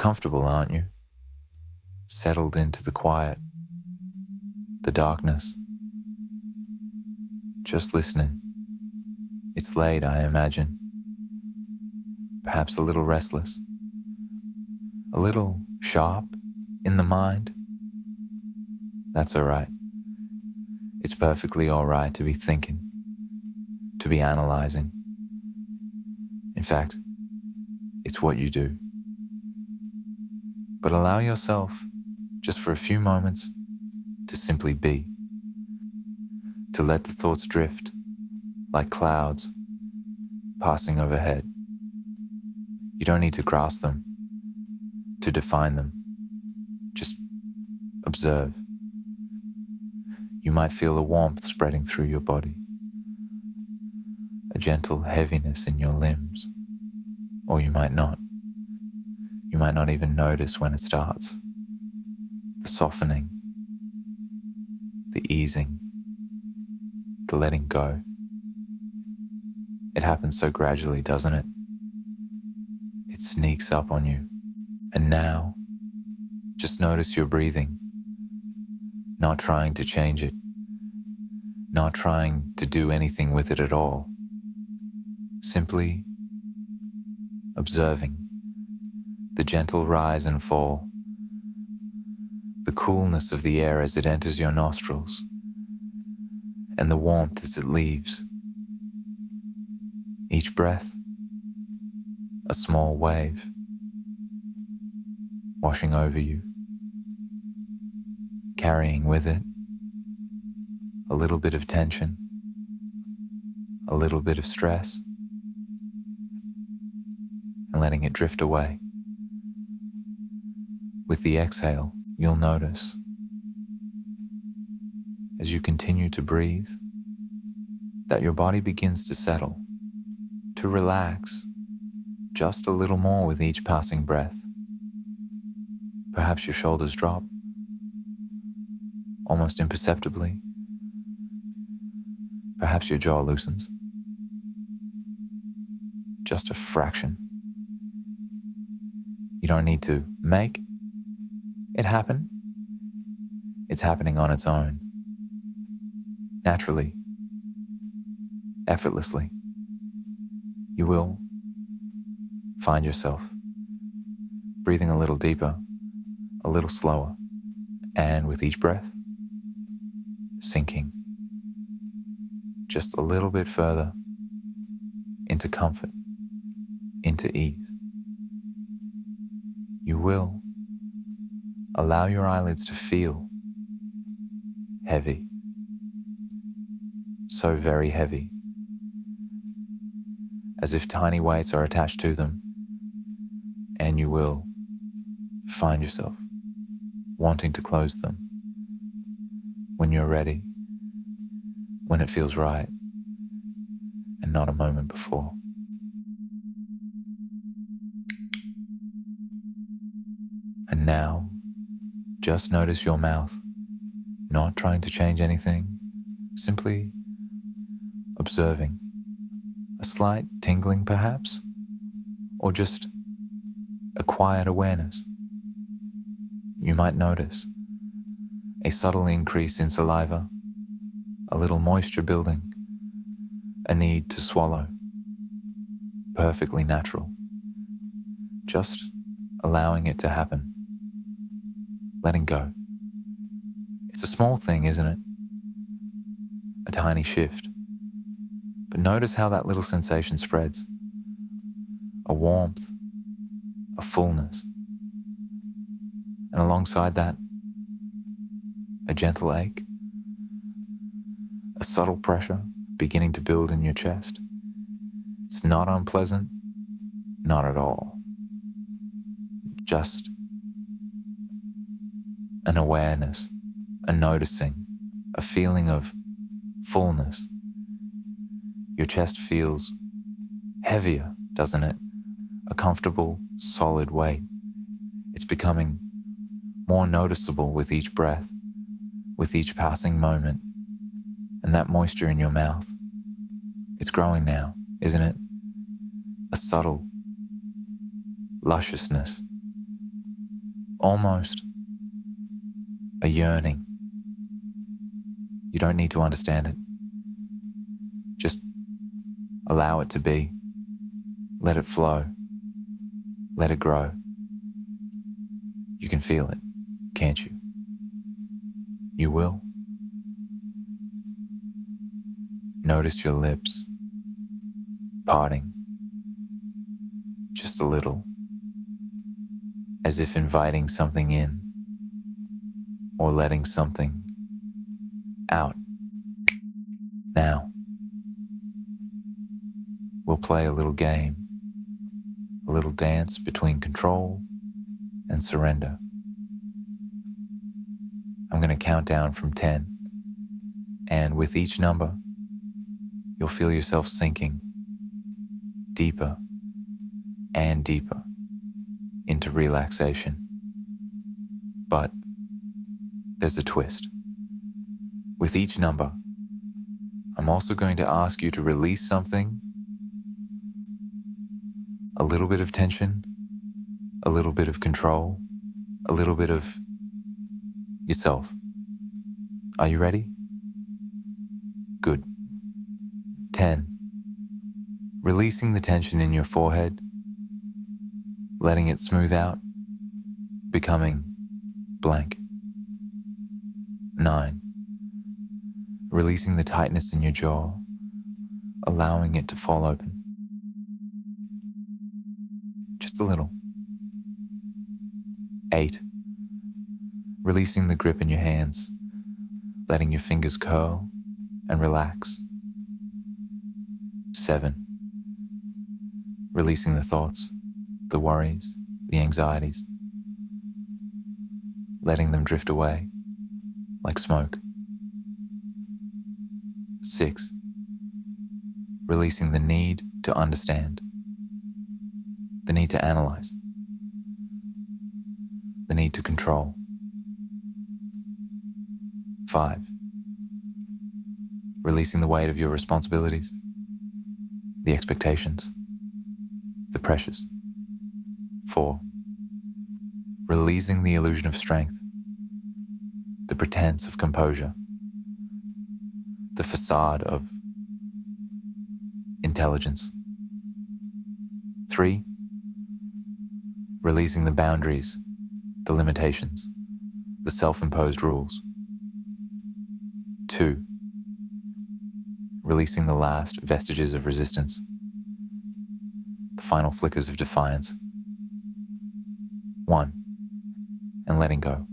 comfortable, aren't you? Settled into the quiet, the darkness. Just listening. It's late, I imagine. Perhaps a little restless. A little sharp in the mind. That's all right. It's perfectly all right to be thinking, to be analyzing. In fact, it's what you do. But allow yourself, just for a few moments, to simply be. To let the thoughts drift, like clouds, passing overhead. You don't need to grasp them, to define them. Just observe. You might feel a warmth spreading through your body, a gentle heaviness in your limbs, or you might not. You might not even notice when it starts. The softening, the easing, the letting go. It happens so gradually, doesn't it? It sneaks up on you. And now, just notice your breathing, not trying to change it, not trying to do anything with it at all. Simply observing the gentle rise and fall, the coolness of the air as it enters your nostrils, and the warmth as it leaves. Each breath, a small wave, washing over you, carrying with it a little bit of tension, a little bit of stress, and letting it drift away. With the exhale, you'll notice, as you continue to breathe, that your body begins to settle, to relax just a little more with each passing breath. Perhaps your shoulders drop, almost imperceptibly. Perhaps your jaw loosens. Just a fraction. You don't need to make it happen. It's happening on its own. Naturally. Effortlessly. You will find yourself breathing a little deeper, a little slower, and with each breath, sinking just a little bit further into comfort, into ease. You will allow your eyelids to feel heavy, so very heavy, as if tiny weights are attached to them, and you will find yourself wanting to close them when you're ready, when it feels right, and not a moment before. And now, just notice your mouth, not trying to change anything, simply observing. A slight tingling perhaps, or just a quiet awareness. You might notice a subtle increase in saliva, a little moisture building, a need to swallow. Perfectly natural. Just allowing it to happen. Letting go. It's a small thing, isn't it? A tiny shift. But notice how that little sensation spreads. A warmth, a fullness. And alongside that, a gentle ache, a subtle pressure beginning to build in your chest. It's not unpleasant, not at all. Just an awareness, a noticing, a feeling of fullness. Your chest feels heavier, doesn't it? A comfortable, solid weight. It's becoming more noticeable with each breath, with each passing moment. And that moisture in your mouth, it's growing now, isn't it? A subtle lusciousness, almost a yearning. You don't need to understand it. Just allow it to be. Let it flow. Let it grow. You can feel it, can't you? You will. Notice your lips parting just a little, as if inviting something in or letting something out. Now, we'll play a little game, a little dance between control and surrender. I'm going to count down from 10, and with each number, you'll feel yourself sinking deeper and deeper into relaxation. But there's a twist. With each number, I'm also going to ask you to release something, a little bit of tension, a little bit of control, a little bit of yourself. Are you ready? Good. 10. Releasing the tension in your forehead, letting it smooth out, becoming blank. 9. Releasing the tightness in your jaw, allowing it to fall open. Just a little. 8. Releasing the grip in your hands, letting your fingers curl and relax. 7. Releasing the thoughts, the worries, the anxieties, letting them drift away like smoke. 6. Releasing the need to understand, the need to analyze, the need to control. 5. Releasing the weight of your responsibilities, the expectations, the pressures. 4. Releasing the illusion of strength, the pretense of composure, the facade of intelligence. 3. Releasing the boundaries, the limitations, the self-imposed rules. 2. Releasing the last vestiges of resistance, the final flickers of defiance. 1. And letting go.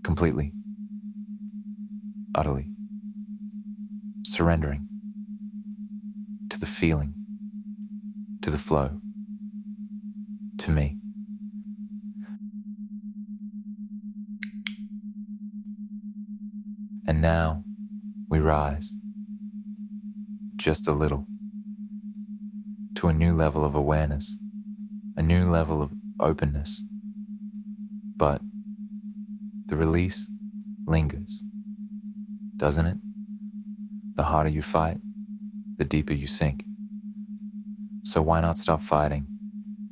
Completely. Utterly. Surrendering. To the feeling. To the flow. To me. And now we rise. Just a little. To a new level of awareness. A new level of openness. But the release lingers, doesn't it? The harder you fight, the deeper you sink. So why not stop fighting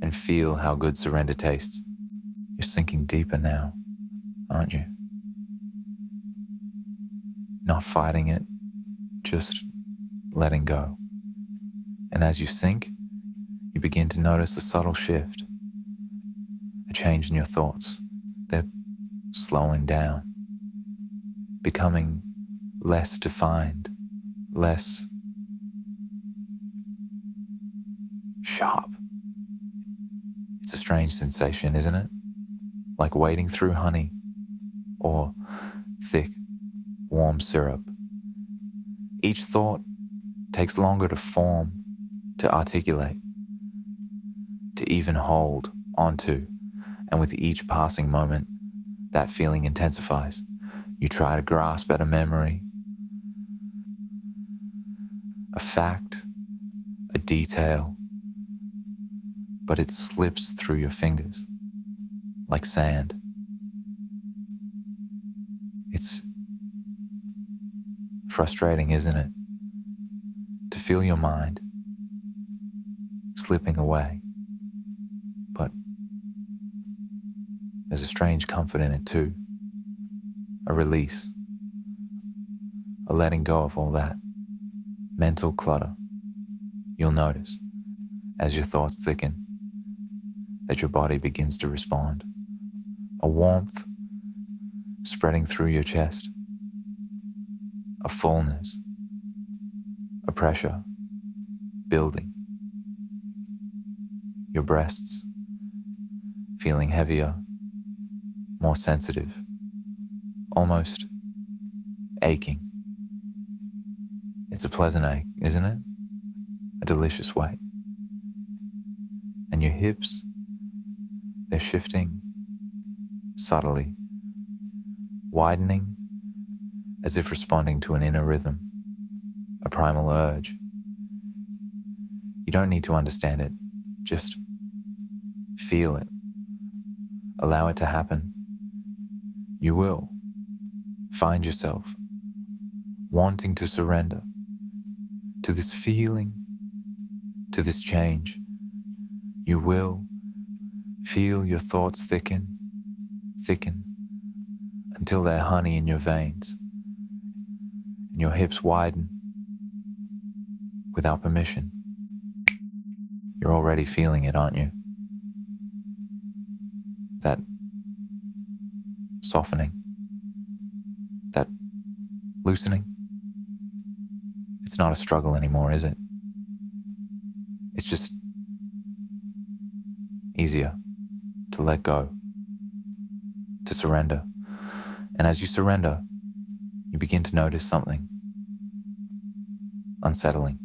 and feel how good surrender tastes? You're sinking deeper now, aren't you? Not fighting it, just letting go. And as you sink, you begin to notice a subtle shift, a change in your thoughts. They're slowing down, becoming less defined, less sharp. It's a strange sensation, isn't it? Like wading through honey or thick, warm syrup. Each thought takes longer to form, to articulate, to even hold onto, and with each passing moment, that feeling intensifies. You try to grasp at a memory, a fact, a detail, but it slips through your fingers like sand. It's frustrating, isn't it? To feel your mind slipping away, but There's a strange comfort in it too. A release. A letting go of all that mental clutter. You'll notice, as your thoughts thicken, that your body begins to respond. A warmth spreading through your chest. A fullness. A pressure building. Your breasts feeling heavier, more sensitive, almost aching. It's a pleasant ache, isn't it? A delicious weight. And your hips, they're shifting subtly, widening as if responding to an inner rhythm, a primal urge. You don't need to understand it, just feel it. Allow it to happen. You will find yourself wanting to surrender to this feeling, to this change. You will feel your thoughts thicken, until they're honey in your veins, and your hips widen without permission. You're already feeling it, aren't you? That softening, that loosening. It's not a struggle anymore, is it? It's just easier to let go, to surrender. And as you surrender, you begin to notice something unsettling.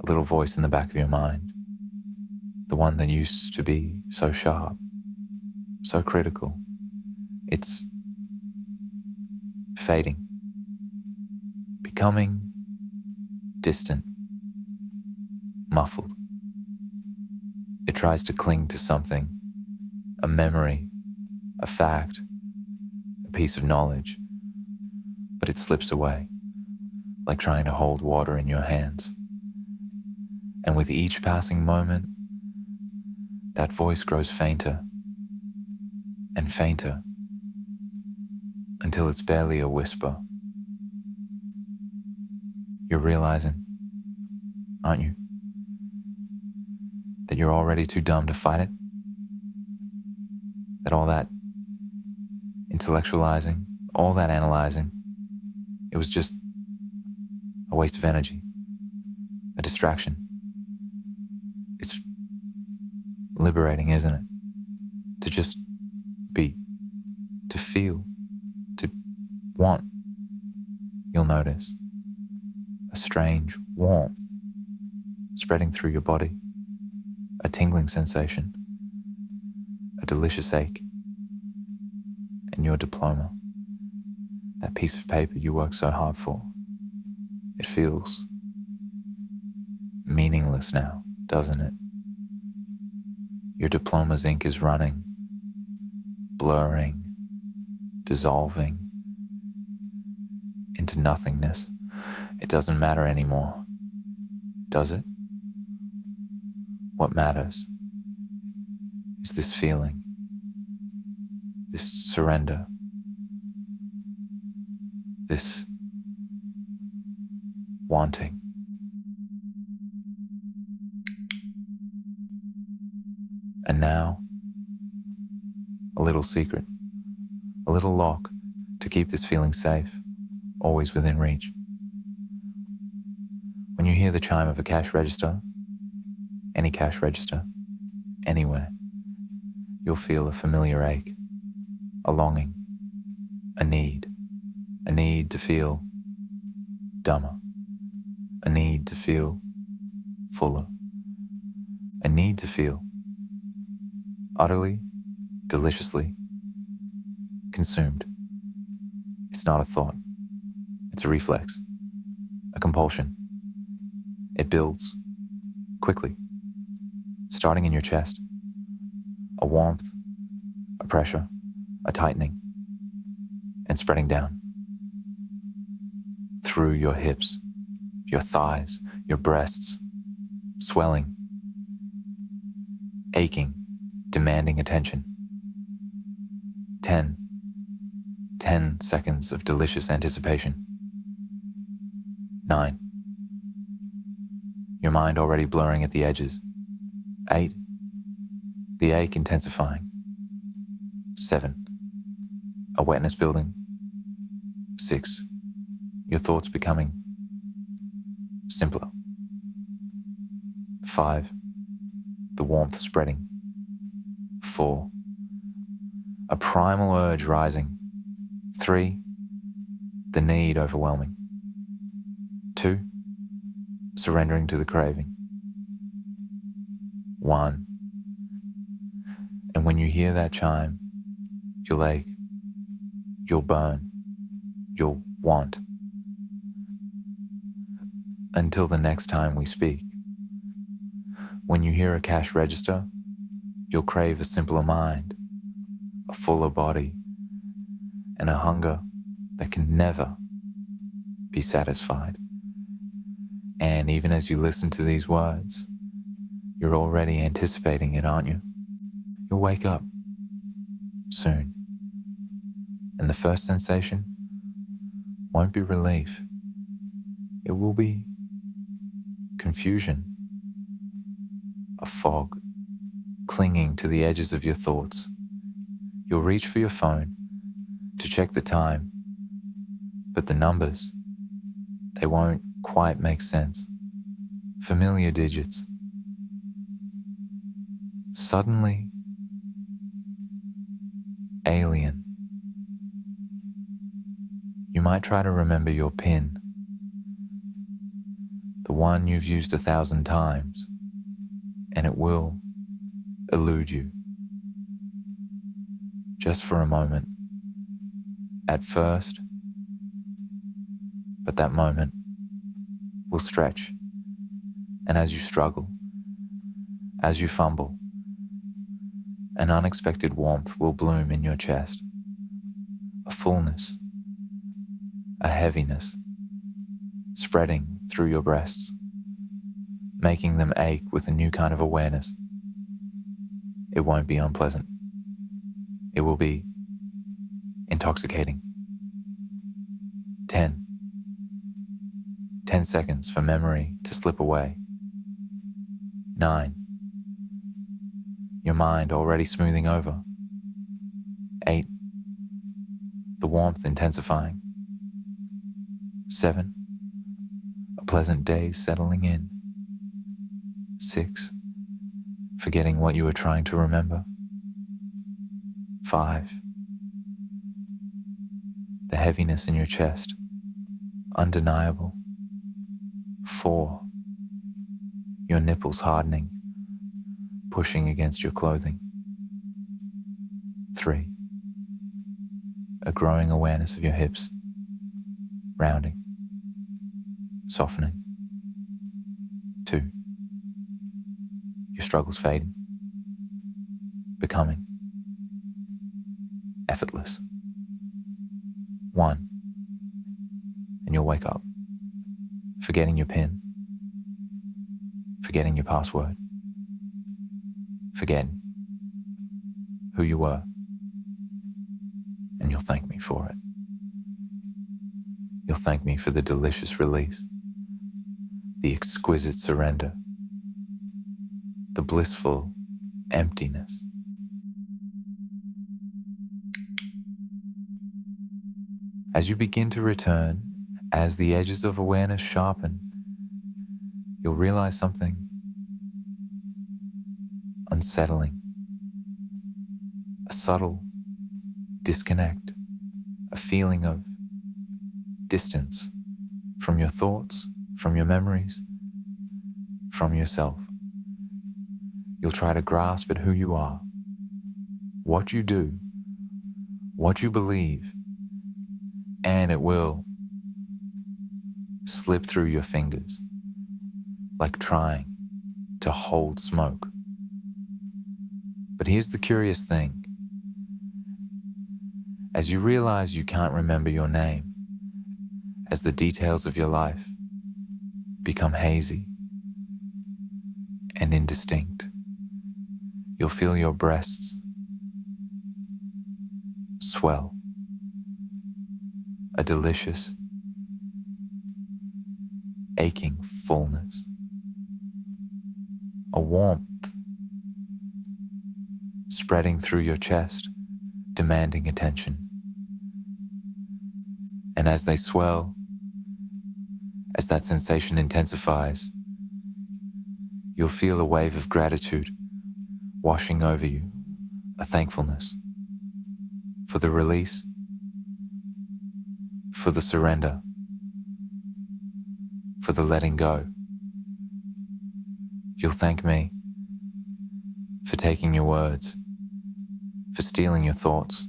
A little voice in the back of your mind, the one that used to be so sharp, so critical. It's fading, becoming distant, muffled. It tries to cling to something, a memory, a fact, a piece of knowledge, but it slips away, like trying to hold water in your hands. And with each passing moment, that voice grows fainter and fainter until it's barely a whisper. You're realizing, aren't you, that you're already too dumb to fight it? That all that intellectualizing, all that analyzing, it was just a waste of energy, a distraction. It's liberating, isn't it? To just be, to feel, to want. You'll notice a strange warmth spreading through your body, a tingling sensation, a delicious ache, and your diploma, that piece of paper you worked so hard for. It feels meaningless now, doesn't it? Your diploma's ink is running, blurring, dissolving into nothingness. It doesn't matter anymore, does it? What matters is this feeling, this surrender, this wanting. And now, a little secret, a little lock to keep this feeling safe, always within reach. When you hear the chime of a cash register, any cash register, anywhere, you'll feel a familiar ache, a longing, a need to feel dumber, a need to feel fuller, a need to feel utterly, deliciously consumed. It's not a thought. It's a reflex, a compulsion. It builds quickly, starting in your chest, a warmth, a pressure, a tightening, and spreading down through your hips, your thighs, your breasts, swelling, aching, demanding attention. 10. 10 seconds of delicious anticipation. 9. Your mind already blurring at the edges. 8. The ache intensifying. 7. A wetness building. 6. Your thoughts becoming simpler. 5. The warmth spreading. 4. A primal urge rising. 3. The need overwhelming. 2. Surrendering to the craving. 1. And when you hear that chime, you'll ache, you'll burn, you'll want. Until the next time we speak. When you hear a cash register, you'll crave a simpler mind, a fuller body, and a hunger that can never be satisfied. And even as you listen to these words, you're already anticipating it, aren't you? You'll wake up soon. And the first sensation won't be relief. It will be confusion, a fog clinging to the edges of your thoughts. You'll reach for your phone to check the time, but the numbers, they won't quite make sense. Familiar digits. Suddenly, alien. You might try to remember your PIN, the one you've used 1,000 times, and it will elude you. Just for a moment, at first, but that moment will stretch, and as you struggle, as you fumble, an unexpected warmth will bloom in your chest, a fullness, a heaviness, spreading through your breasts, making them ache with a new kind of awareness. It won't be unpleasant. It will be intoxicating. 10. 10 seconds for memory to slip away. 9. Your mind already smoothing over. 8. The warmth intensifying. 7. A pleasant day settling in. 6. Forgetting what you were trying to remember. 5. The heaviness in your chest, undeniable. 4. Your nipples hardening, pushing against your clothing. 3. A growing awareness of your hips, rounding, softening. 2. Your struggles fading, becoming effortless. 1. And you'll wake up, forgetting your PIN, forgetting your password, forgetting who you were, and you'll thank me for it. You'll thank me for the delicious release, the exquisite surrender, the blissful emptiness. As you begin to return, as the edges of awareness sharpen, you'll realize something unsettling, a subtle disconnect, a feeling of distance from your thoughts, from your memories, from yourself. You'll try to grasp at who you are, what you do, what you believe, and it will slip through your fingers, like trying to hold smoke. But here's the curious thing. As you realize you can't remember your name, as the details of your life become hazy and indistinct, you'll feel your breasts swell, a delicious, aching fullness, a warmth spreading through your chest, demanding attention. And as they swell, as that sensation intensifies, you'll feel a wave of gratitude washing over you, a thankfulness for the release, for the surrender, for the letting go. You'll thank me for taking your words, for stealing your thoughts,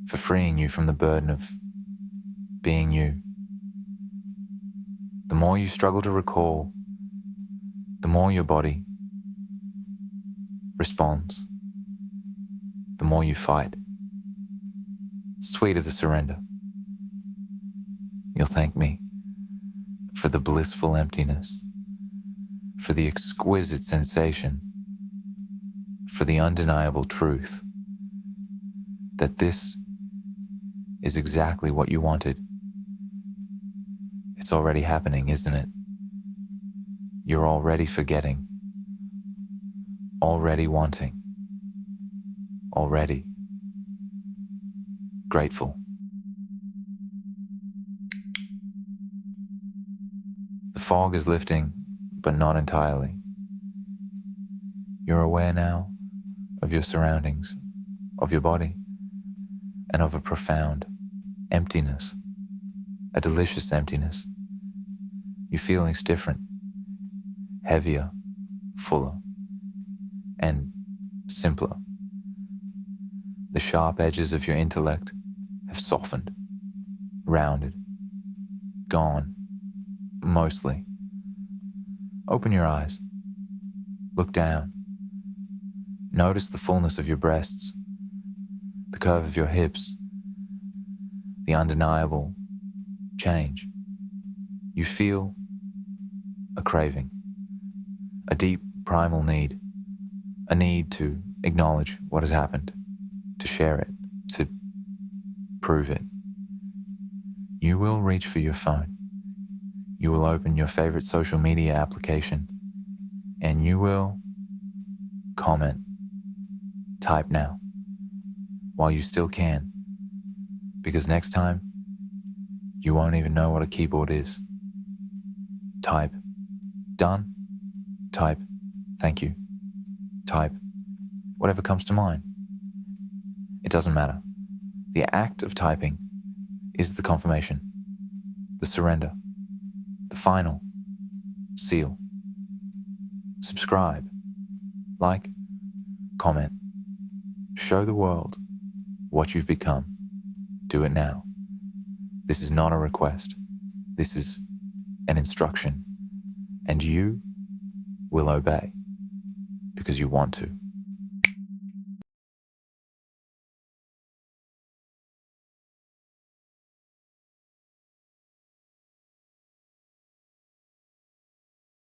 for freeing you from the burden of being you. The more you struggle to recall, the more your body responds, the more you fight. It's sweeter the surrender. You'll thank me for the blissful emptiness, for the exquisite sensation, for the undeniable truth that this is exactly what you wanted. It's already happening, isn't it? You're already forgetting, already wanting, already grateful. The fog is lifting, but not entirely. You're aware now of your surroundings, of your body, and of a profound emptiness, a delicious emptiness. Your feeling's different, heavier, fuller, and simpler. The sharp edges of your intellect have softened, rounded, gone, mostly. Open your eyes. Look down. Notice the fullness of your breasts, the curve of your hips, the undeniable change. You feel a craving, a deep primal need, a need to acknowledge what has happened, to share it, to prove it. You will reach for your phone. You will open your favorite social media application, and you will comment. Type now, while you still can, because next time, you won't even know what a keyboard is. Type, done. Type, thank you. Type, whatever comes to mind. It doesn't matter. The act of typing is the confirmation, the surrender, the final seal. Subscribe, like, comment. Show the world what you've become. Do it now. This is not a request. This is an instruction. And you will obey because you want to.